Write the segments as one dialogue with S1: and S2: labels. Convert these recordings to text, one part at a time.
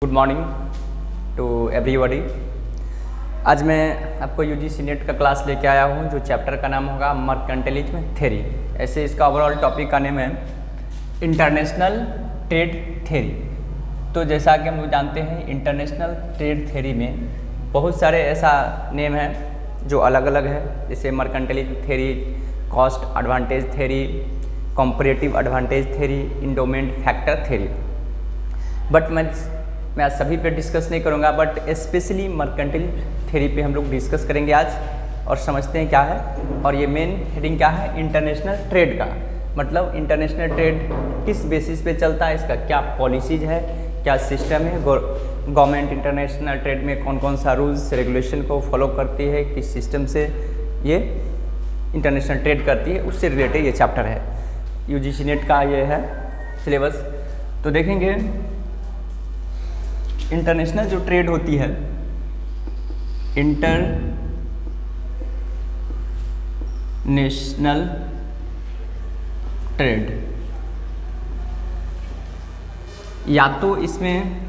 S1: Good morning to everybody. आज मैं आपको यूजीसी नेट का क्लास लेके आया हूँ जो चैप्टर का नाम होगा मर्केंटाइलिज्म थ्योरी। ऐसे इसका ओवरऑल टॉपिक का नेम है इंटरनेशनल ट्रेड थ्योरी। तो जैसा कि हम लोग जानते हैं इंटरनेशनल ट्रेड थ्योरी में बहुत सारे ऐसा नेम है जो अलग अलग है, जैसे mercantilism theory, cost advantage theory, comparative advantage theory, endowment factor theory. But मैं आज सभी पे डिस्कस नहीं करूँगा, बट स्पेशली मर्केंटाइलिज्म थ्योरी पे हम लोग डिस्कस करेंगे आज और समझते हैं क्या है। और ये मेन हेडिंग क्या है, इंटरनेशनल ट्रेड का मतलब इंटरनेशनल ट्रेड किस बेसिस पे चलता है, इसका क्या पॉलिसीज है, क्या सिस्टम है, गवर्नमेंट इंटरनेशनल ट्रेड में कौन कौन सा रूल्स रेगुलेशन को फॉलो करती है, किस सिस्टम से ये इंटरनेशनल ट्रेड करती है, उससे रिलेटेड ये चैप्टर है। यूजीसी नेट का ये है सिलेबस। तो देखेंगे इंटरनेशनल जो ट्रेड होती है, इंटरनेशनल ट्रेड, या तो इसमें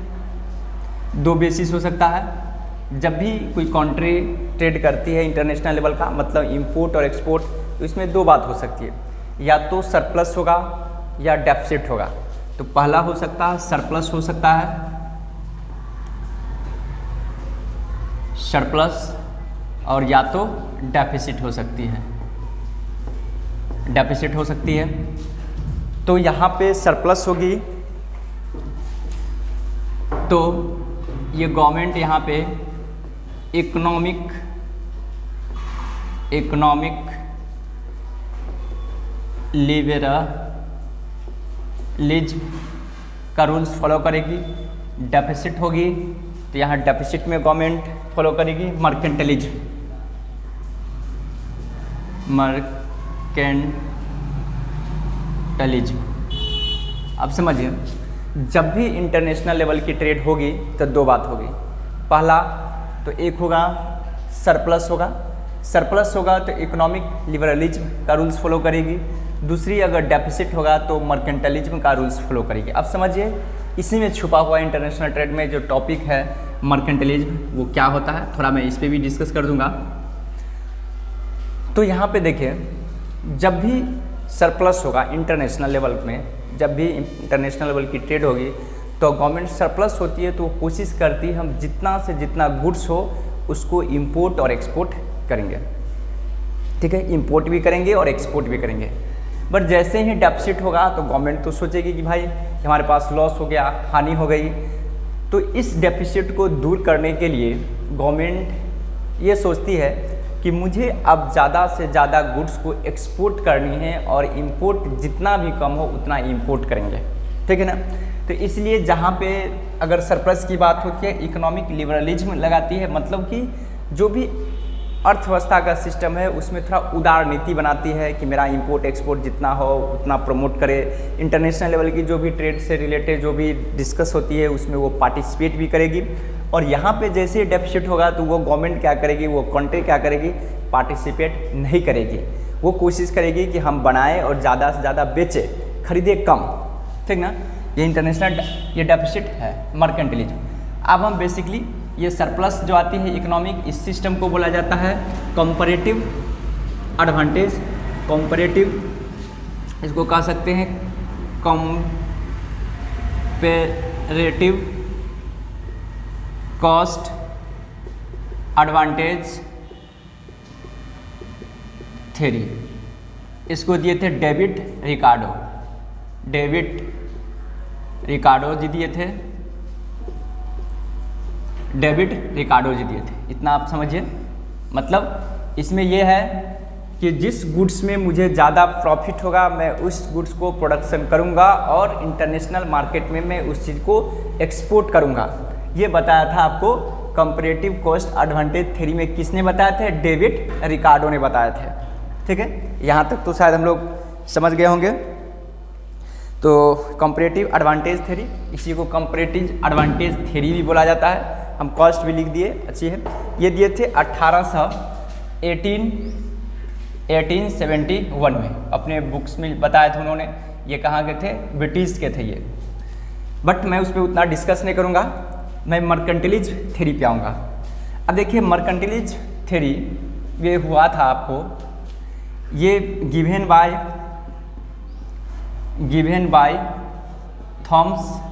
S1: दो बेसिस हो सकता है। जब भी कोई कंट्री ट्रेड करती है इंटरनेशनल लेवल का मतलब इंपोर्ट और एक्सपोर्ट, तो इसमें दो बात हो सकती है, या तो सरप्लस होगा या डेफिसिट होगा। तो पहला हो सकता है सरप्लस हो सकता है, सरप्लस, और या तो डेफिसिट हो सकती है, डेफिसिट हो सकती है। तो यहाँ पे सरप्लस होगी तो ये गवर्नमेंट यहाँ पे इकोनॉमिक लिबरलिज्म का रूल्स फॉलो करेगी। डेफिसिट होगी तो यहाँ डेफिसिट में गवर्नमेंट फॉलो करेगी मर्केंटाइलिज्म। अब समझिए, जब भी इंटरनेशनल लेवल की ट्रेड होगी तो दो बात होगी। पहला तो एक होगा सरप्लस होगा, सरप्लस होगा तो इकोनॉमिक लिबरलिज्म का रूल्स फॉलो करेगी। दूसरी अगर डेफिसिट होगा तो मर्केंटाइलिज्म का रूल्स फॉलो करेगी। अब समझिए इसी में छुपा हुआ इंटरनेशनल ट्रेड में जो टॉपिक है मर्केंटाइलिज्म वो क्या होता है, थोड़ा मैं इस पे भी डिस्कस कर दूंगा। तो यहाँ पे देखिए, जब भी सरप्लस होगा इंटरनेशनल लेवल में, जब भी इंटरनेशनल लेवल की ट्रेड होगी तो गवर्नमेंट सरप्लस होती है तो कोशिश करती है हम जितना से जितना गुड्स हो उसको इंपोर्ट और एक्सपोर्ट करेंगे। ठीक है, इंपोर्ट भी करेंगे और एक्सपोर्ट भी करेंगे। बट जैसे ही डेफिसिट होगा तो गवर्नमेंट तो सोचेगी कि भाई हमारे पास लॉस हो गया, हानि हो गई। तो इस डेफिसिट को दूर करने के लिए गवर्नमेंट ये सोचती है कि मुझे अब ज़्यादा से ज़्यादा गुड्स को एक्सपोर्ट करनी है और इंपोर्ट जितना भी कम हो उतना इंपोर्ट करेंगे। ठीक है ना। तो इसलिए जहाँ पे अगर सरप्लस की बात होती है इकोनॉमिक लिबरलिज्म लगाती है, मतलब कि जो भी अर्थव्यवस्था का सिस्टम है उसमें थोड़ा उदार नीति बनाती है कि मेरा इंपोर्ट एक्सपोर्ट जितना हो उतना प्रमोट करे। इंटरनेशनल लेवल की जो भी ट्रेड से रिलेटेड जो भी डिस्कस होती है उसमें वो पार्टिसिपेट भी करेगी। और यहाँ पे जैसे डेफिसिट होगा तो वो गवर्नमेंट क्या करेगी, वो कंट्री क्या करेगी, पार्टिसिपेट नहीं करेगी। वो कोशिश करेगी कि हम बनाएं और ज़्यादा से ज़्यादा बेचें, खरीदे कम। ठीक ना। ये इंटरनेशनल ये डेफिसिट है मर्केंटाइलिज्म। अब हम बेसिकली ये सरप्लस जो आती है इकोनॉमिक, इस सिस्टम को बोला जाता है कंपैरेटिव एडवांटेज। कंपैरेटिव इसको कह सकते हैं कंपैरेटिव कॉस्ट एडवांटेज थ्योरी। इसको दिए थे डेविड रिकार्डो जी दिए थे, डेविड रिकार्डो जी दिए थे। इतना आप समझिए। मतलब इसमें यह है कि जिस गुड्स में मुझे ज़्यादा प्रॉफिट होगा मैं उस गुड्स को प्रोडक्शन करूंगा और इंटरनेशनल मार्केट में मैं उस चीज़ को एक्सपोर्ट करूंगा। ये बताया था आपको कंपैरेटिव कॉस्ट एडवांटेज थ्योरी में। किसने बताया था? डेविड रिकार्डो ने बताया था। ठीक है, यहाँ तक तो शायद हम लोग समझ गए होंगे। तो कंपैरेटिव एडवांटेज थ्योरी, इसी को कंपैरेटिव एडवांटेज थ्योरी भी बोला जाता है। हम कॉस्ट भी लिख दिए, अच्छी है। ये दिए थे 1871 में, अपने बुक्स में बताया था उन्होंने। ये कहाँ के थे? ब्रिटिश के थे ये। बट मैं उस पर उतना डिस्कस नहीं करूँगा। मैं मर्केंटाइलिज्म थ्योरी पे आऊँगा। अब देखिए मर्केंटाइलिज्म थ्योरी ये हुआ था आपको, ये गिवन बाय थॉमस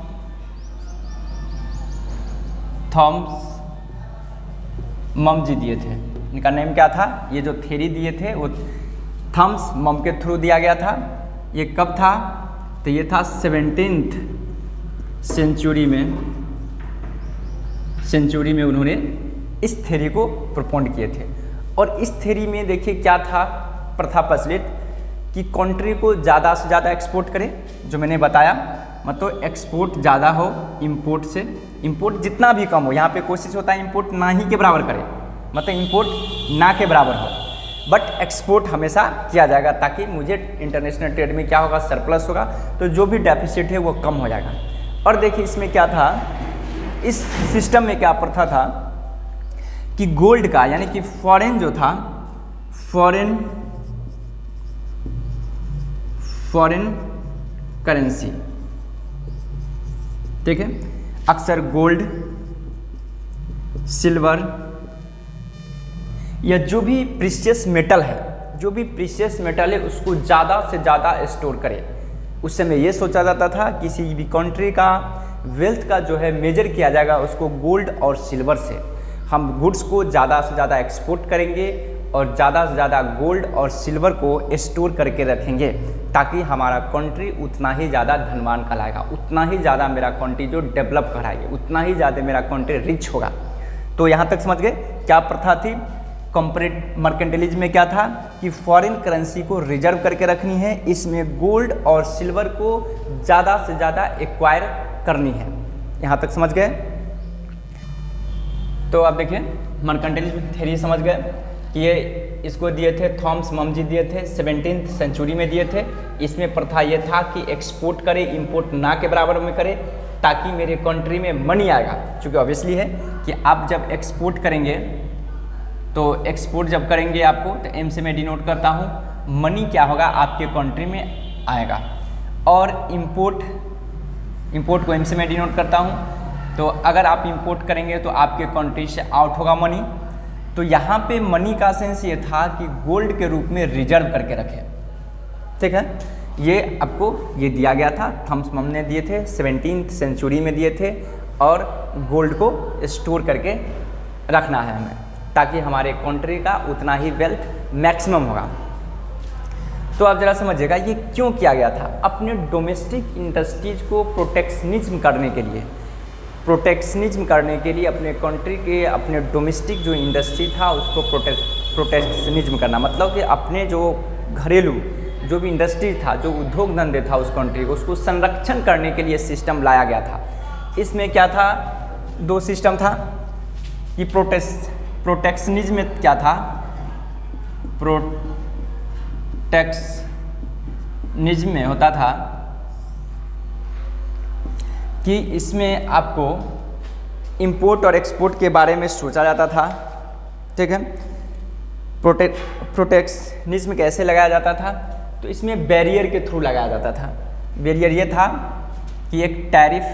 S1: मम जी दिए थे। इनका नेम क्या था? ये जो थ्योरी दिए थे वो थॉमस मम के थ्रू दिया गया था। ये कब था? तो ये था 17th सेंचुरी में उन्होंने इस थ्योरी को प्रपोंड किए थे। और इस थ्योरी में देखिए क्या था प्रथा प्रचलित कि कंट्री को ज़्यादा से ज़्यादा एक्सपोर्ट करे, जो मैंने बताया, मतलब एक्सपोर्ट ज़्यादा हो इंपोर्ट से, इंपोर्ट जितना भी कम हो। यहाँ पे कोशिश होता है इंपोर्ट ना ही के बराबर करे, मतलब इंपोर्ट ना के बराबर हो, बट एक्सपोर्ट हमेशा किया जाएगा ताकि मुझे इंटरनेशनल ट्रेड में क्या होगा, सरप्लस होगा, तो जो भी डेफिसिट है वो कम हो जाएगा। और देखिए इसमें क्या था, इस सिस्टम में क्या प्रथा था कि गोल्ड का यानी कि फॉरेन जो था, फॉरेन करेंसी, ठीक है, अक्सर गोल्ड, सिल्वर या जो भी प्रीशियस मेटल है, उसको ज़्यादा से ज़्यादा स्टोर करे। उस समय ये सोचा जाता था किसी भी कंट्री का वेल्थ का जो है मेजर किया जाएगा उसको गोल्ड और सिल्वर से। हम गुड्स को ज़्यादा से ज़्यादा एक्सपोर्ट करेंगे और ज़्यादा से ज़्यादा गोल्ड और सिल्वर को स्टोर करके रखेंगे ताकि हमारा कंट्री उतना ही ज़्यादा धनवान कहलाएगा, उतना ही ज़्यादा मेरा कंट्री जो डेवलप कराएगी, उतना ही ज़्यादा मेरा कंट्री रिच होगा। तो यहाँ तक समझ गए क्या प्रथा थी। कॉर्पोरेट मर्केंटाइलिज्म में क्या था कि फॉरेन करेंसी को रिजर्व करके रखनी है, इसमें गोल्ड और सिल्वर को ज़्यादा से ज़्यादा एक्वायर करनी है। यहाँ तक समझ गए। तो अब देखिए मर्केंटाइलिज्म थ्योरी समझ गए कि ये इसको दिए थे थॉमस मम जी दिए थे, 17th सेंचुरी में दिए थे। इसमें प्रथा ये था कि एक्सपोर्ट करे, इंपोर्ट ना के बराबर में करे ताकि मेरे कंट्री में मनी आएगा। क्योंकि ऑब्वियसली है कि आप जब एक्सपोर्ट करेंगे तो एक्सपोर्ट जब करेंगे आपको, तो एम से मैं डिनोट करता हूँ, मनी क्या होगा आपके कंट्री में आएगा। और इंपोर्ट को एम से मैं डिनोट करता हूँ, तो अगर आप इंपोर्ट करेंगे तो आपके कंट्री से आउट होगा मनी। तो यहाँ पे मनी का सेंस ये था कि गोल्ड के रूप में रिजर्व करके रखें, ठीक है। ये आपको ये दिया गया था, थॉमस मम ने दिए थे, 17th सेंचुरी में दिए थे। और गोल्ड को स्टोर करके रखना है हमें ताकि हमारे कंट्री का उतना ही वेल्थ मैक्सिमम होगा। तो आप ज़रा समझिएगा ये क्यों किया गया था। अपने डोमेस्टिक इंडस्ट्रीज को प्रोटेक्शनिज्म करने के लिए अपने कंट्री के अपने डोमेस्टिक जो इंडस्ट्री था उसको प्रोटेक्शनिज्म करना, मतलब कि अपने जो घरेलू जो भी इंडस्ट्री था, जो उद्योग धंधे था उस कंट्री को, उसको संरक्षण करने के लिए सिस्टम लाया गया था। इसमें क्या था, दो सिस्टम था कि प्रोटेक्शनिज्म में क्या था, प्रोटेक्शनिज्म में होता था कि इसमें आपको इंपोर्ट और एक्सपोर्ट के बारे में सोचा जाता था, ठीक है। प्रोटेक्शनिज्म कैसे लगाया जाता था, तो इसमें बैरियर के थ्रू लगाया जाता था। बैरियर ये था कि एक टैरिफ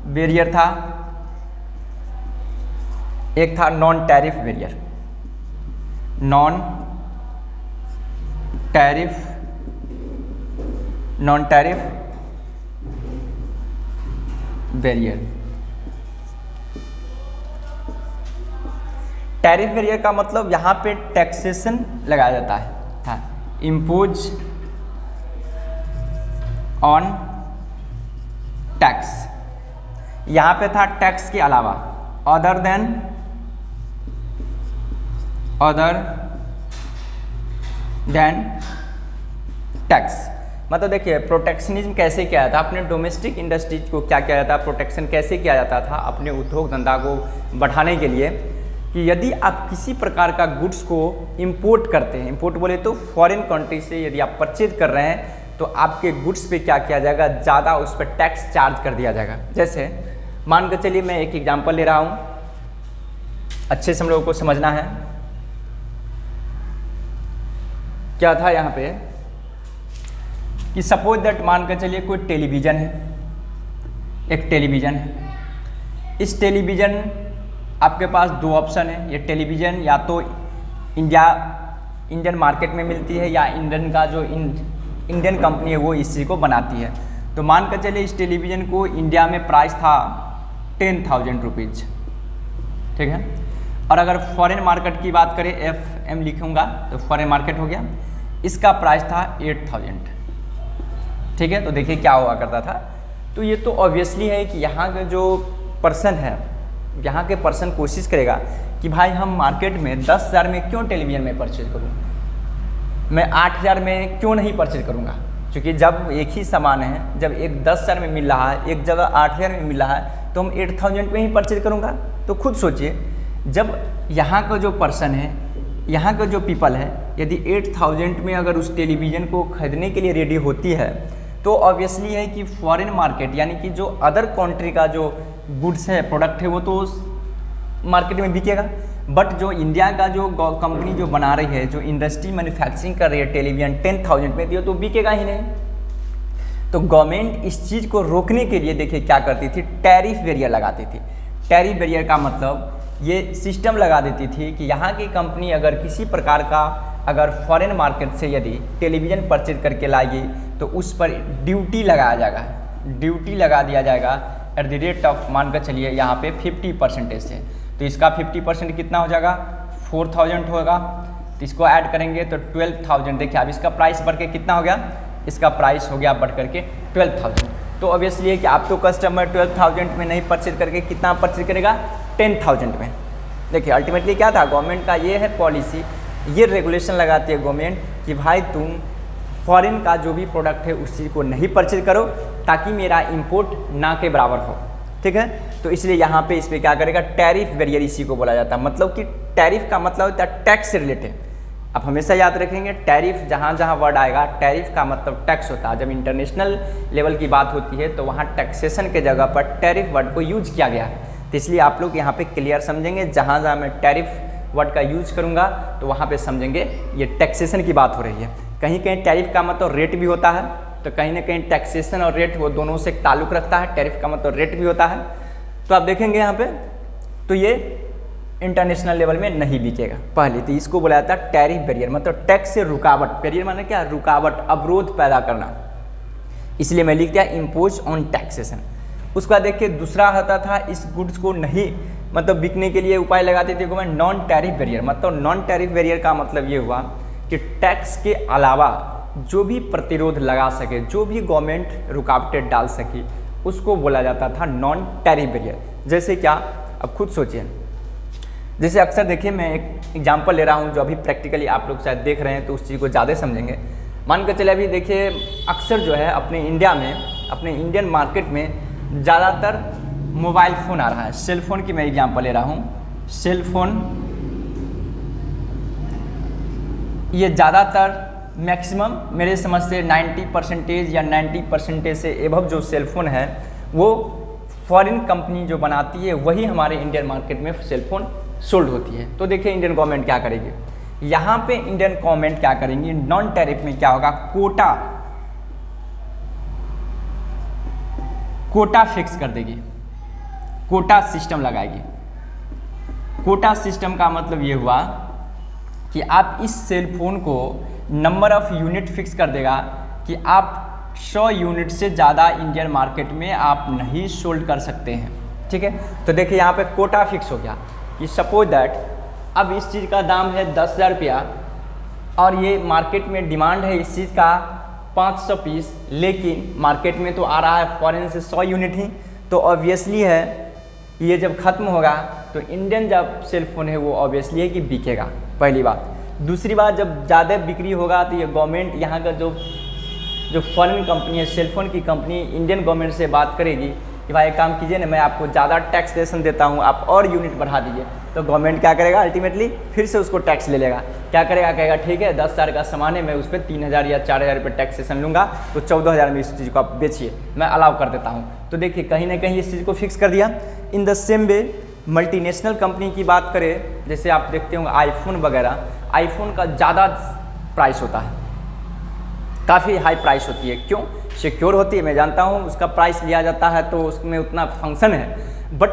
S1: बैरियर था, एक था non tariff barrier. Non tariff barrier. Tariff barrier का मतलब यहाँ पे टैक्सेशन लगाया जाता है, इम्पोज ऑन टैक्स। यहाँ पे था टैक्स के अलावा अदर देन टैक्स। मतलब देखिए प्रोटेक्शनिज्म कैसे किया जाता, अपने डोमेस्टिक इंडस्ट्रीज को क्या किया जाता, प्रोटेक्शन कैसे किया जाता था अपने उद्योग धंधा को बढ़ाने के लिए, कि यदि आप किसी प्रकार का गुड्स को इंपोर्ट करते हैं, इंपोर्ट बोले तो फॉरेन कंट्री से यदि आप परचेज कर रहे हैं, तो आपके गुड्स पे क्या किया जाएगा, ज़्यादा उस पर टैक्स चार्ज कर दिया जाएगा। जैसे मान कर चलिए मैं एक एग्जांपल ले रहा हूँ, अच्छे से हम लोगों को समझना है। क्या था यहाँ पे कि सपोज दैट मान कर चलिए कोई टेलीविज़न है, एक टेलीविज़न है। इस टेलीविज़न आपके पास दो ऑप्शन है, ये टेलीविज़न या तो इंडियन मार्केट में मिलती है या इंडियन का जो इंडियन कंपनी है वो इसी को बनाती है। तो मान कर चलिए इस टेलीविज़न को इंडिया में प्राइस था 10,000 रुपीज़, ठीक है। और अगर फॉरेन मार्केट की बात करें, FM लिखूँगा तो फॉरेन मार्केट हो गया, इसका प्राइस था 8,000, ठीक है। तो देखिए क्या हुआ करता था, तो ये तो ऑब्वियसली है कि यहाँ के जो पर्सन है, यहाँ के पर्सन कोशिश करेगा कि भाई हम मार्केट में 10,000 में क्यों टेलीविज़न में परचेज करूँ, मैं 8,000 में क्यों नहीं परचेज करूँगा। क्योंकि जब एक ही सामान है, जब एक 10,000 में मिल रहा है, एक जगह 8,000 में मिल रहा है, तो हम 8,000 में ही परचेज करूँगा। तो खुद सोचिए, जब यहाँ का जो पर्सन है, यहाँ का जो पीपल है, यदि 8,000 में अगर उस टेलीविज़न को खरीदने के लिए रेडी होती है, तो ऑब्वियसली है कि फॉरेन मार्केट यानी कि जो अदर कंट्री का जो गुड्स है, प्रोडक्ट है, वो तो उस मार्केट में बिकेगा। बट जो इंडिया का जो कंपनी जो बना रही है, जो इंडस्ट्री मैन्युफैक्चरिंग कर रही है टेलीविज़न 10,000 में दिए, तो बिकेगा ही नहीं। तो गवर्नमेंट इस चीज़ को रोकने के लिए देखिए क्या करती थी, टैरिफ बैरियर लगाती थी। टैरिफ बैरियर का मतलब ये सिस्टम लगा देती थी कि यहाँ की कंपनी अगर किसी प्रकार का अगर फॉरेन मार्केट से यदि टेलीविज़न परचेज करके लाएगी तो उस पर ड्यूटी लगाया जाएगा, ड्यूटी लगा दिया जाएगा एट द रेट ऑफ, मान कर चलिए यहाँ पे 50% से। तो इसका 50% कितना हो जाएगा, 4,000 होगा। तो इसको ऐड करेंगे तो 12,000। देखिए अब इसका प्राइस बढ़ के कितना हो गया, इसका प्राइस हो गया बढ़ करके 12,000। तो ऑब्वियसली है कि आप तो कस्टमर 12,000 में नहीं परचेज करके कितना परचेज करेगा, 10,000 में। देखिए अल्टीमेटली क्या था, गवर्नमेंट का ये है पॉलिसी, ये रेगुलेशन लगाती है गवर्नमेंट कि भाई तुम फॉरेन का जो भी प्रोडक्ट है उसी को नहीं परचेज करो ताकि मेरा इंपोर्ट ना के बराबर हो, ठीक है। तो इसलिए यहाँ पे इस पर क्या करेगा, टैरिफ बैरियर इसी को बोला जाता है। मतलब कि टैरिफ का मतलब होता है टैक्स से रिलेटेड। आप हमेशा याद रखेंगे, टैरिफ जहाँ जहाँ वर्ड आएगा, टैरिफ का मतलब टैक्स होता है। जब इंटरनेशनल लेवल की बात होती है तो वहाँ टैक्सेशन के जगह पर टैरिफ वर्ड को यूज किया गया है। तो इसलिए आप लोग यहाँ पे क्लियर समझेंगे, जहाँ जहाँ मैं टैरिफ वर्ड का यूज करूँगा तो वहाँ पे समझेंगे ये टैक्सेशन की बात हो रही है। कहीं कहीं टैरिफ का मतलब रेट भी होता है, तो कहीं ना कहीं टैक्सेशन और रेट वो दोनों से ताल्लुक़ रखता है। टैरिफ का मतलब रेट भी होता है। तो आप देखेंगे यहाँ पे, तो ये इंटरनेशनल लेवल में नहीं बिकेगा पहले। तो इसको बोला जाता है टैरिफ बैरियर, मतलब टैक्स से रुकावट। बैरियर माने क्या, रुकावट, अवरोध पैदा करना। इसलिए मैं लिख दिया इम्पोज ऑन टैक्सेशन। उसका देखिए दूसरा आता था, इस गुड्स को नहीं मतलब बिकने के लिए उपाय लगाते थे गवर्नमेंट, नॉन टैरिफ बैरियर। मतलब नॉन टैरिफ बैरियर का मतलब ये हुआ कि टैक्स के अलावा जो भी प्रतिरोध लगा सके, जो भी गवर्नमेंट रुकावटें डाल सके, उसको बोला जाता था नॉन टैरिफ बैरियर। जैसे क्या, अब खुद सोचिए, जैसे अक्सर देखिए मैं एक एग्जांपल ले रहा हूँ जो अभी प्रैक्टिकली आप लोग शायद देख रहे हैं तो उस चीज़ को ज़्यादा समझेंगे। मान कर चले अभी देखिए अक्सर जो है अपने इंडिया में, अपने इंडियन मार्केट में ज़्यादातर मोबाइल फ़ोन आ रहा है। सेल फ़ोन की मैं एग्जांपल ले रहा हूँ। सेल फ़ोन ये ज़्यादातर मैक्सिमम मेरे समझ से 90% या 90% से एबव जो सेल फ़ोन है वो फॉरेन कंपनी जो बनाती है वही हमारे इंडियन मार्केट में सेल फ़ोन सोल्ड होती है। तो देखिए इंडियन गवर्नमेंट क्या करेगी, यहाँ पे इंडियन गवर्नमेंट क्या करेंगी, नॉन टैरिफ में क्या होगा, कोटा फिक्स कर देगी, कोटा सिस्टम लगाएगी। कोटा सिस्टम का मतलब ये हुआ कि आप इस सेल फोन को नंबर ऑफ यूनिट फिक्स कर देगा कि आप 100 यूनिट से ज़्यादा इंडियन मार्केट में आप नहीं सोल्ड कर सकते हैं, ठीक है। तो देखिए यहाँ पे कोटा फिक्स हो गया कि सपोज दैट अब इस चीज़ का दाम है 10,000 रुपया और ये मार्केट में डिमांड है इस चीज़ का 500 पीस, लेकिन मार्केट में तो आ रहा है फॉरेन से 100 यूनिट ही। तो ऑब्वियसली है ये जब ख़त्म होगा तो इंडियन जब सेल फोन है वो ऑब्वियसली है कि बिकेगा, पहली बात। दूसरी बात, जब ज़्यादा बिक्री होगा तो ये गवर्नमेंट यहाँ का जो फॉरेन कंपनी है, सेल फोन की कंपनी, इंडियन गवर्नमेंट से बात करेगी कि भाई एक काम कीजिए ना, मैं आपको ज़्यादा टैक्सेशन देता हूँ, आप और यूनिट बढ़ा दीजिए। तो गवर्नमेंट क्या करेगा, अल्टीमेटली फिर से उसको टैक्स ले लेगा। क्या करेगा, कहेगा ठीक है 10,000 का सामान है, मैं उस पर 3,000 या 4,000 रुपये टैक्सेशन लूँगा, तो 14,000 में इस चीज़ को आप बेचिए, मैं अलाउ कर देता हूँ। तो देखिए कहीं ना कहीं इस चीज़ को फिक्स कर दिया। In the same way multinational company की बात करें, जैसे आप देखते होंगे आईफोन वगैरह, आईफोन का ज़्यादा प्राइस होता है, काफ़ी हाई प्राइस होती है। क्यों? सिक्योर होती है, मैं जानता हूँ, उसका प्राइस लिया जाता है तो उसमें उतना फंक्शन है। बट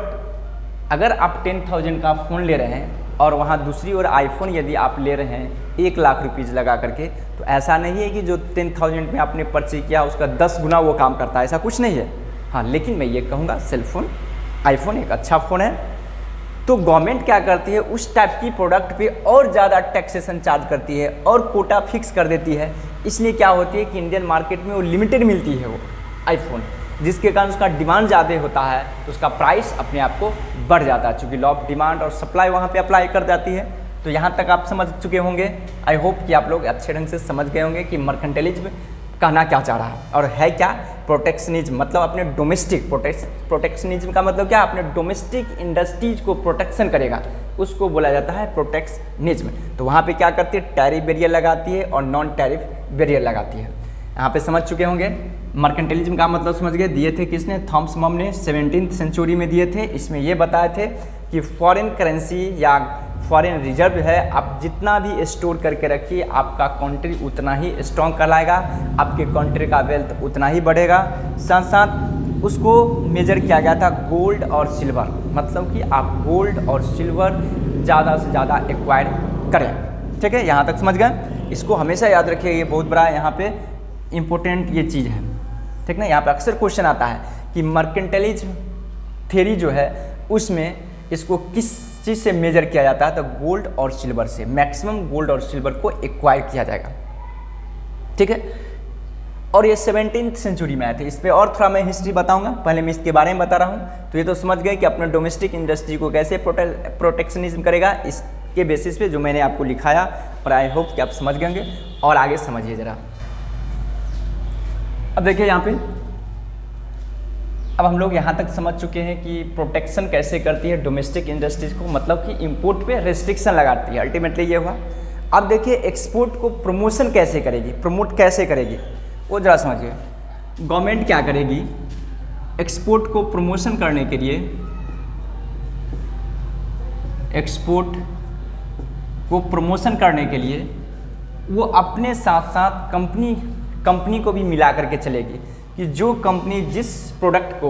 S1: अगर आप 10,000 का फ़ोन ले रहे हैं और वहाँ दूसरी ओर आईफोन यदि आप ले रहे हैं 1 लाख रुपीज़ लगा करके, तो ऐसा नहीं है कि जो 10,000 में आपने परचेज किया उसका 10 गुना वो काम करता है, ऐसा कुछ नहीं है। हाँ, लेकिन मैं ये कहूँगा सेलफोन आईफोन एक अच्छा फ़ोन है। तो गवर्नमेंट क्या करती है, उस टाइप की प्रोडक्ट पे और ज़्यादा टैक्सेशन चार्ज करती है और कोटा फिक्स कर देती है। इसलिए क्या होती है कि इंडियन मार्केट में वो लिमिटेड मिलती है वो आईफोन, जिसके कारण उसका डिमांड ज़्यादा होता है तो उसका प्राइस अपने आप को बढ़ जाता है, चूँकि लॉ ऑफ डिमांड और सप्लाई वहाँ पे अप्लाई कर जाती है। तो यहाँ तक आप समझ चुके होंगे। आई होप कि आप लोग अच्छे ढंग से समझ गए होंगे कि मर्केंटाइलिज्म कहना क्या चाह रहा है और है क्या। प्रोटेक्शनिज्म मतलब अपने डोमेस्टिक, प्रोटेक्शनिज्म का मतलब क्या, अपने डोमेस्टिक इंडस्ट्रीज को प्रोटेक्शन करेगा, उसको बोला जाता है प्रोटेक्शनिज्म। तो वहाँ पे क्या करती है, टैरिफ बैरियर लगाती है और नॉन टैरिफ बैरियर लगाती है। यहाँ पे समझ चुके होंगे। मर्केंटाइलिज्म का मतलब समझ गए, दिए थे किसने, थॉमस मम ने 17वीं सेंचुरी में दिए थे। इसमें ये बताए थे कि फॉरेन करेंसी या फॉरेन रिजर्व है, आप जितना भी स्टोर करके रखिए आपका कंट्री उतना ही स्ट्रॉन्ग कहलाएगा, आपके कंट्री का वेल्थ उतना ही बढ़ेगा। साथ साथ उसको मेजर किया गया था गोल्ड और सिल्वर, मतलब कि आप गोल्ड और सिल्वर ज़्यादा से ज़्यादा एक्वायर करें। ठीक है, यहाँ तक समझ गए। इसको हमेशा याद रखिए, ये बहुत बड़ा यहाँ पे इम्पोर्टेंट ये चीज़ है। ठीक ना, यहाँ पे अक्सर क्वेश्चन आता है कि मर्केंटाइलिज्म थ्योरी जो है उसमें इसको किस चीज़ से मेजर किया जाता है, तो गोल्ड और सिल्वर से। मैक्सिमम गोल्ड और सिल्वर को एक्वायर किया जाएगा। ठीक है, और ये 17वीं सेंचुरी में आए थे। इस पर और थोड़ा मैं हिस्ट्री बताऊंगा, पहले मैं इसके बारे में बता रहा हूँ। तो ये तो समझ गए कि अपने डोमेस्टिक इंडस्ट्री को कैसे प्रोटेक्शनिज्म करेगा, इसके बेसिस पे जो मैंने आपको लिखाया, और आई होप कि आप समझ गए होंगे। और आगे समझिए ज़रा। अब देखिए यहाँ पे, अब हम लोग यहाँ तक समझ चुके हैं कि प्रोटेक्शन कैसे करती है डोमेस्टिक इंडस्ट्रीज को, मतलब कि इंपोर्ट पे रेस्ट्रिक्शन लगाती है, अल्टीमेटली ये हुआ। अब देखिए एक्सपोर्ट को प्रमोशन कैसे करेगी, प्रमोट कैसे करेगी, वो जरा समझिए। गवर्नमेंट क्या करेगी, एक्सपोर्ट को प्रमोशन करने के लिए, एक्सपोर्ट को प्रमोशन करने के लिए वो अपने साथ साथ कंपनी को भी मिला करके चलेगी कि जो कंपनी जिस प्रोडक्ट को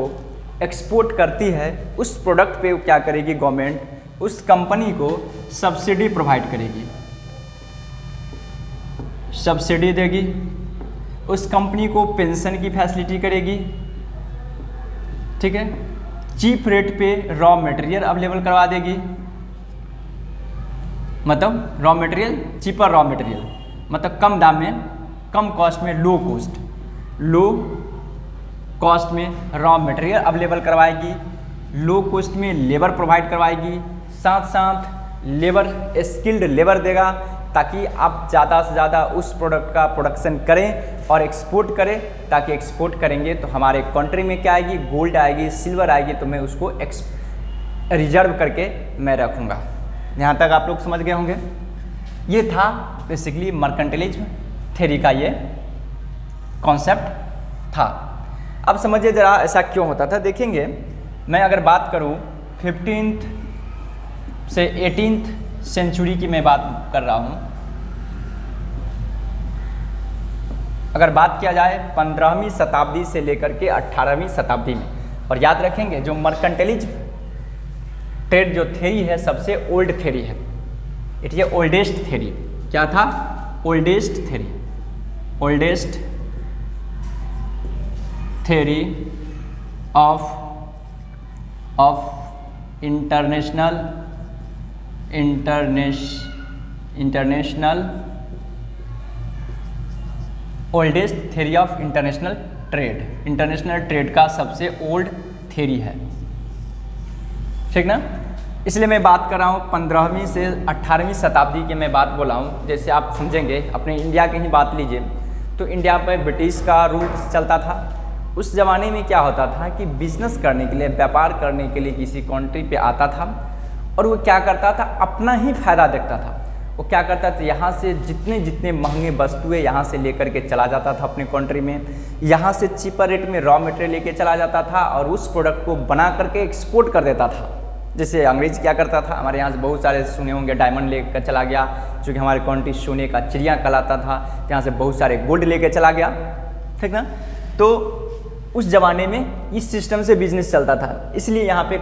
S1: एक्सपोर्ट करती है उस प्रोडक्ट पे क्या करेगी, गवर्नमेंट उस कंपनी को सब्सिडी प्रोवाइड करेगी, सब्सिडी देगी। उस कंपनी को पेंशन की फैसिलिटी करेगी। ठीक है, चीप रेट पे रॉ मटेरियल अवेलेबल करवा देगी, मतलब raw material, cheaper raw material मतलब कम दाम में, कम कॉस्ट में, लो कॉस्ट में रॉ मटेरियल अवेलेबल करवाएगी, लो कॉस्ट में लेबर प्रोवाइड करवाएगी, साथ साथ लेबर, स्किल्ड लेबर देगा, ताकि आप ज़्यादा से ज़्यादा उस प्रोडक्ट का प्रोडक्शन करें और एक्सपोर्ट करें। ताकि एक्सपोर्ट करेंगे तो हमारे कंट्री में क्या आएगी, गोल्ड आएगी, सिल्वर आएगी, तो मैं उसको रिजर्व करके मैं रखूँगा। यहाँ तक आप लोग समझ गए होंगे। ये था बेसिकली मर्केंटाइलिज्म थ्योरी का ये कॉन्सेप्ट था। अब समझिए ज़रा ऐसा क्यों होता था, देखेंगे। मैं अगर बात करूँ 15th से 18th सेंचुरी की मैं बात कर रहा हूँ। अगर बात किया जाए 15वीं शताब्दी से लेकर के 18वीं शताब्दी में, और याद रखेंगे जो मर्केंटाइलिज्म ट्रेड जो थ्योरी है सबसे ओल्ड थ्योरी है, इट इज ओल्डेस्ट थ्योरी। क्या था, oldest theory, oldest theory of international oldest theory of international trade, international trade का सबसे ओल्ड थ्योरी है। ठीक ना, इसलिए मैं बात कर रहा हूँ 15वीं से 18वीं शताब्दी की मैं बात बोला हूँ। जैसे आप समझेंगे, अपने इंडिया की ही बात लीजिए, तो इंडिया पर ब्रिटिश का रूल चलता था। उस ज़माने में क्या होता था कि बिजनेस करने के लिए, व्यापार करने के लिए किसी कंट्री पे आता था और वो क्या करता था, अपना ही फ़ायदा देखता था। वो क्या करता था, यहाँ से जितने महंगे वस्तुएं यहाँ से लेकर के चला जाता था अपने कंट्री में, यहाँ से चीपर रेट में रॉ मटेरियल लेके चला जाता था और उस प्रोडक्ट को बना करके एक्सपोर्ट कर देता था। जैसे अंग्रेज क्या करता था, हमारे यहाँ से बहुत सारे सुने होंगे, डायमंड लेकर चला गया, चूँकि हमारे कंट्री सोने का चिड़िया कहलाता था, यहाँ से बहुत सारे गोल्ड लेकर चला गया, ठीक ना। तो उस ज़माने में इस सिस्टम से बिजनेस चलता था, इसलिए यहाँ पे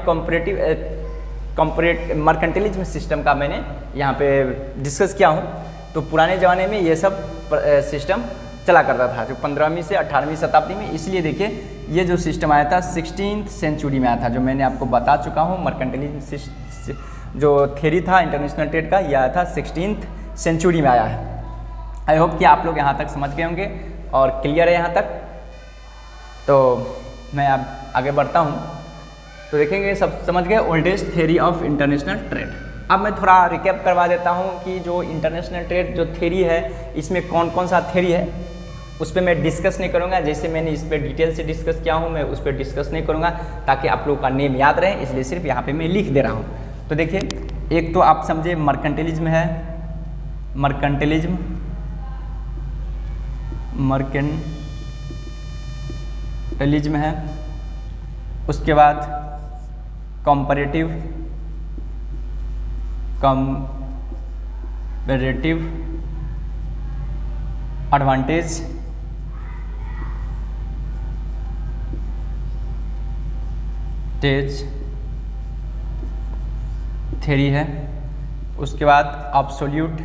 S1: मर्केंटिलिज्म सिस्टम का मैंने यहाँ पे डिस्कस किया हूँ। तो पुराने ज़माने में ये सब सिस्टम चला करता था, जो 15वीं से 18वीं शताब्दी में। इसलिए देखिए ये जो सिस्टम आया था 16th सेंचुरी में आया था, जो मैंने आपको बता चुका हूँ। मर्केंटिलिज्म जो थ्योरी था इंटरनेशनल ट्रेड का, यह आया था 16th सेंचुरी में आया है। आई होप कि आप लोग यहाँ तक समझ गए होंगे और क्लियर है यहाँ तक। तो मैं अब आगे बढ़ता हूँ, तो देखेंगे सब समझ गए oldest theory of international trade. अब मैं थोड़ा रिकैप करवा देता हूँ कि जो इंटरनेशनल ट्रेड जो थ्योरी है, इसमें कौन कौन सा थ्योरी है, उस पर मैं डिस्कस नहीं करूँगा। जैसे मैंने इस पर डिटेल से डिस्कस किया हूँ, मैं उस पर डिस्कस नहीं करूँगा ताकि आप लोगों का नेम याद रहे, इसलिए सिर्फ यहाँ पे मैं लिख दे रहा हूँ। तो देखिए, एक तो आप समझे मर्केंटिलिज्म है, मर्केंटिलिज्म है। उसके बाद कंपैरेटिव एडवांटेज, थ्योरी है। उसके बाद अब्सोल्यूट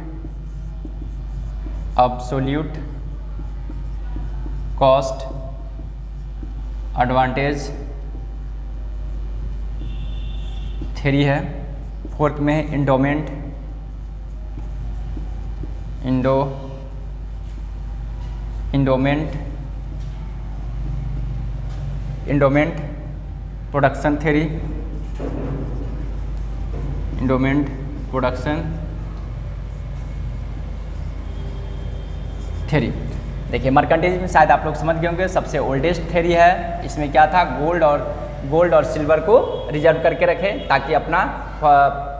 S1: कॉस्ट एडवांटेज थ्योरी है। फोर्थ में है endowment production theory, endowment production theory. देखिए मर्केंटिलिज्म शायद आप लोग समझ गए होंगे, सबसे ओल्डेस्ट थ्योरी है। इसमें क्या था, गोल्ड और सिल्वर को रिजर्व करके रखे ताकि अपना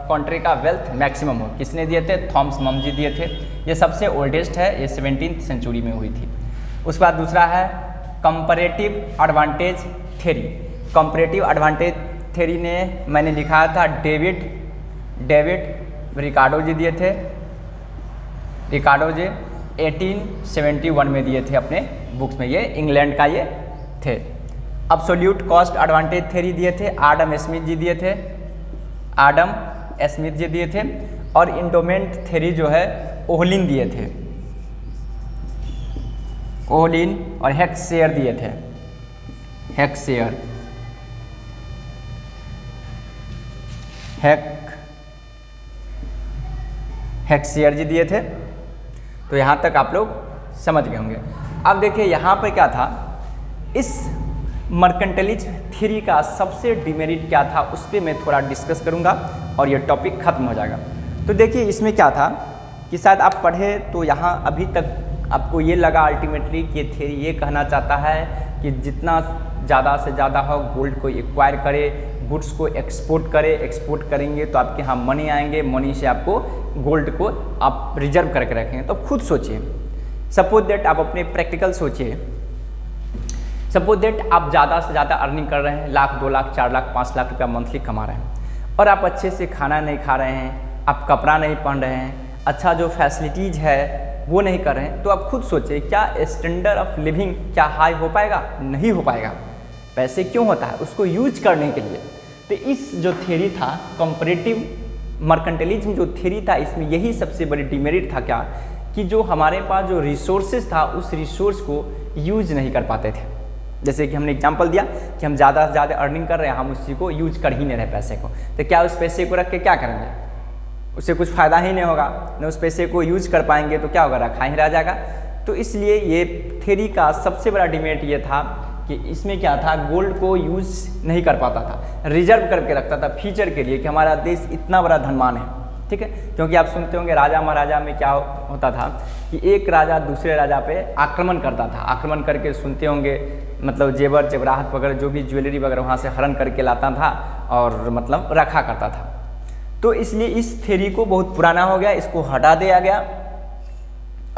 S1: कंट्री का वेल्थ मैक्सिमम हो। किसने दिए थे, थॉमस मम जी दिए थे। ये सबसे ओल्डेस्ट है, ये 17th सेंचुरी में हुई थी। उसके बाद दूसरा है comparative advantage theory. Comparative advantage theory ने मैंने लिखा था डेविड रिकार्डो जी दिए थे। रिकार्डो जी 1871 में दिए थे अपने बुक्स में, ये इंग्लैंड का ये थे। अब्सोल्यूट कॉस्ट एडवांटेज थ्योरी दिए थे आडम स्मिथ जी दिए थे। और इंडोमेंट थ्योरी जो है ओहलिन दिए थे, ओहलिन और हेक्सेयर दिए थे, हेक्सेयर जी दिए थे। तो यहाँ तक आप लोग समझ गए होंगे। अब देखिए यहाँ पर क्या था, इस मर्केंटिलिज्म थ्योरी का सबसे डिमेरिट क्या था, उस पर मैं थोड़ा डिस्कस करूँगा और ये टॉपिक ख़त्म हो जाएगा। तो देखिए इसमें क्या था कि शायद आप पढ़े तो यहाँ अभी तक आपको ये लगा अल्टीमेटली कि ये थ्योरी ये कहना चाहता है कि जितना ज़्यादा से ज़्यादा हो गोल्ड को एक्वायर करे, गुड्स को एक्सपोर्ट करेंगे तो आपके यहाँ मनी आएंगे, मनी से आपको गोल्ड को आप रिजर्व करके रखेंगे। तो खुद सोचिए, सपोज दैट आप अपने प्रैक्टिकल सोचिए, सपोज दैट आप ज़्यादा से ज़्यादा अर्निंग कर रहे हैं, 1 लाख 2 लाख 4 लाख 5 लाख रुपया मंथली कमा रहे हैं और आप अच्छे से खाना नहीं खा रहे हैं, आप कपड़ा नहीं पहन रहे हैं, अच्छा जो फैसिलिटीज़ है वो नहीं कर रहे हैं। तो आप खुद सोचिए क्या स्टैंडर्ड ऑफ लिविंग क्या हाई हो पाएगा? नहीं हो पाएगा। पैसे क्यों होता है? उसको यूज करने के लिए। तो इस जो थ्योरी था कंपैरेटिव मर्केंटिलिज्म जो थ्योरी था, इसमें यही सबसे बड़ी डिमेरिट था क्या कि जो हमारे पास जो रिसोर्सेज था उस रिसोर्स को यूज नहीं कर पाते थे। जैसे कि हमने एग्जांपल दिया कि हम ज़्यादा से ज़्यादा अर्निंग कर रहे हैं, हम उसी को यूज कर ही नहीं रहे पैसे को, तो क्या उस पैसे को रख के क्या करेंगे? उससे कुछ फ़ायदा ही नहीं होगा, न उस पैसे को यूज कर पाएंगे तो क्या होगा, रखा ही रह जाएगा। तो इसलिए ये थ्योरी का सबसे बड़ा डिमेरिट ये था कि इसमें क्या था, गोल्ड को यूज नहीं कर पाता था, रिजर्व करके रखता था फ्यूचर के लिए कि हमारा देश इतना बड़ा धनवान है, ठीक है। क्योंकि आप सुनते होंगे राजा महाराजा में क्या होता था कि एक राजा दूसरे राजा पे आक्रमण करता था, आक्रमण करके सुनते होंगे मतलब जेवर जेवराहत वगैरह जो भी ज्वेलरी वगैरह वहाँ से हरण करके लाता था और मतलब रखा करता था। तो इसलिए इस थ्योरी को बहुत पुराना हो गया, इसको हटा दिया गया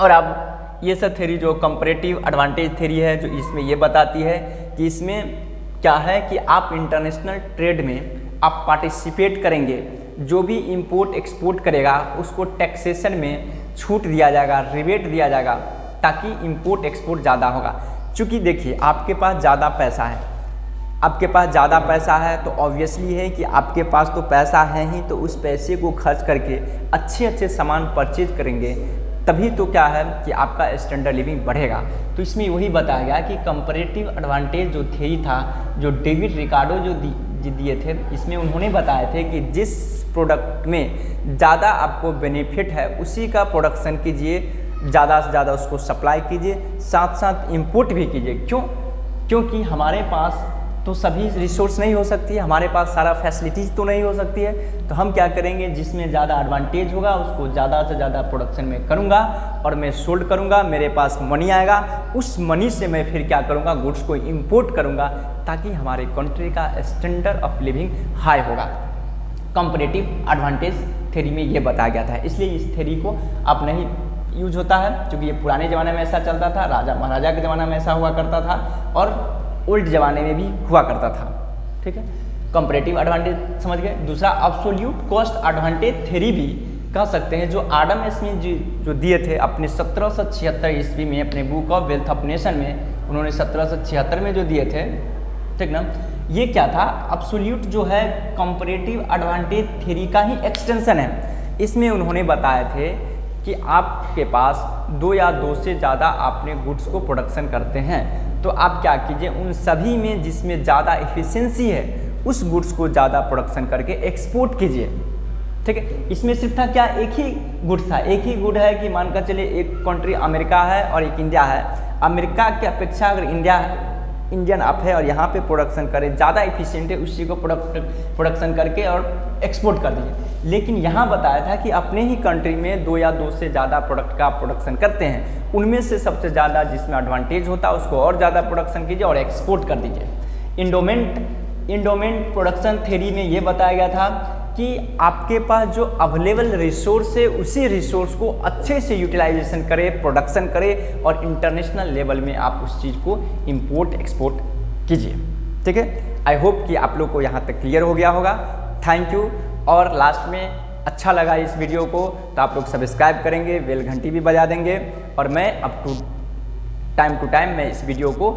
S1: और अब ये सब थ्योरी जो कंपैरेटिव एडवांटेज थ्योरी है जो इसमें ये बताती है कि इसमें क्या है कि आप इंटरनेशनल ट्रेड में आप पार्टिसिपेट करेंगे, जो भी इंपोर्ट एक्सपोर्ट करेगा उसको टैक्सेशन में छूट दिया जाएगा, रिबेट दिया जाएगा, ताकि इंपोर्ट एक्सपोर्ट ज़्यादा होगा। क्योंकि देखिए आपके पास ज़्यादा पैसा है, आपके पास ज़्यादा पैसा है तो ऑब्वियसली है कि आपके पास तो पैसा है ही, तो उस पैसे को खर्च करके अच्छे अच्छे सामान परचेज करेंगे, तभी तो क्या है कि आपका स्टैंडर्ड लिविंग बढ़ेगा। तो इसमें वही बताया गया कि कंपैरेटिव एडवांटेज जो थ्योरी था, जो डेविड रिकार्डो जो दिए थे, इसमें उन्होंने बताए थे कि जिस प्रोडक्ट में ज़्यादा आपको बेनिफिट है उसी का प्रोडक्शन कीजिए, ज़्यादा से ज़्यादा उसको सप्लाई कीजिए, साथ साथ इंपोर्ट भी कीजिए। क्यों? क्योंकि हमारे पास तो सभी रिसोर्स नहीं हो सकती है, हमारे पास सारा फैसिलिटीज़ तो नहीं हो सकती है, तो हम क्या करेंगे, जिसमें ज़्यादा एडवांटेज होगा उसको ज़्यादा से ज़्यादा प्रोडक्शन में करूँगा और मैं सोल्ड करूँगा, मेरे पास मनी आएगा, उस मनी से मैं फिर क्या करूँगा, गुड्स को इंपोर्ट करूँगा, ताकि हमारे कंट्री का स्टैंडर्ड ऑफ लिविंग हाई होगा। कंपैरेटिव एडवांटेज थ्योरी में ये बताया गया था, इसलिए इस थ्योरी को अब नहीं यूज होता है, क्योंकि ये पुराने ज़माने में ऐसा चलता था, राजा महाराजा के ज़माने में ऐसा हुआ करता था और ओल्ड ज़माने में भी हुआ करता था। ठीक है, कंपैरेटिव एडवांटेज समझ गए। दूसरा एब्सोल्यूट कॉस्ट एडवांटेज थ्योरी भी कह सकते हैं, जो आडम स्मिथ जो दिए थे अपने 1776 ईस्वी में अपने book of wealth of nation में, उन्होंने 1776 में जो दिए थे, ठीक ना, ये क्या था, एब्सोल्यूट जो है कंपैरेटिव एडवांटेज थ्योरी का ही एक्सटेंशन है। इसमें उन्होंने बताए थे कि आपके पास 2 या 2 से ज़्यादा आपने गुड्स को प्रोडक्शन करते हैं, तो आप क्या कीजिए, उन सभी में जिसमें ज़्यादा एफिशिएंसी है उस गुड्स को ज़्यादा प्रोडक्शन करके एक्सपोर्ट कीजिए। ठीक है, इसमें सिर्फ था क्या, एक ही गुड था, एक ही गुड है कि मानकर चलिए एक कंट्री अमेरिका है और एक इंडिया है, अमेरिका की अपेक्षा अगर इंडियन आप है और यहाँ पे प्रोडक्शन करें, ज़्यादा एफिशिएंट है, उसी को प्रोडक्शन करके और एक्सपोर्ट कर दीजिए। लेकिन यहाँ बताया था कि अपने ही कंट्री में 2 या 2 से ज़्यादा प्रोडक्ट का प्रोडक्शन करते हैं, उनमें से सबसे ज़्यादा जिसमें एडवांटेज होता है उसको और ज़्यादा प्रोडक्शन कीजिए और एक्सपोर्ट कर दीजिए। इंडोमेंट प्रोडक्शन थ्योरी में ये बताया गया था कि आपके पास जो अवेलेबल रिसोर्स है उसी रिसोर्स को अच्छे से यूटिलाइजेशन करें, प्रोडक्शन करें और इंटरनेशनल लेवल में आप उस चीज़ को इंपोर्ट एक्सपोर्ट कीजिए। ठीक है, आई होप कि आप लोग को यहाँ तक क्लियर हो गया होगा। Thank you. और लास्ट में अच्छा लगा इस वीडियो को तो आप लोग सब्सक्राइब करेंगे, बेल घंटी भी बजा देंगे, और मैं अप टू टाइम मैं इस वीडियो को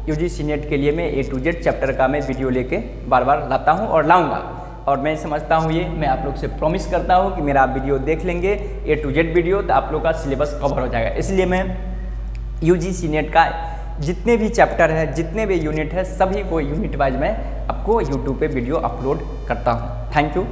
S1: यूजीसी नेट के लिए मैं A to Z चैप्टर का मैं वीडियो लेके बार बार लाता हूँ और लाऊंगा, और मैं समझता हूँ ये मैं आप लोग से प्रॉमिस करता हूँ कि मेरा आप वीडियो देख लेंगे A to Z वीडियो तो आप लोग का सिलेबस कवर हो जाएगा। इसलिए मैं यूजीसी नेट का जितने भी चैप्टर है, जितने भी यूनिट है, सभी को यूनिट वाइज मैं आपको यूट्यूब पे वीडियो अपलोड करता हूँ। Thank you.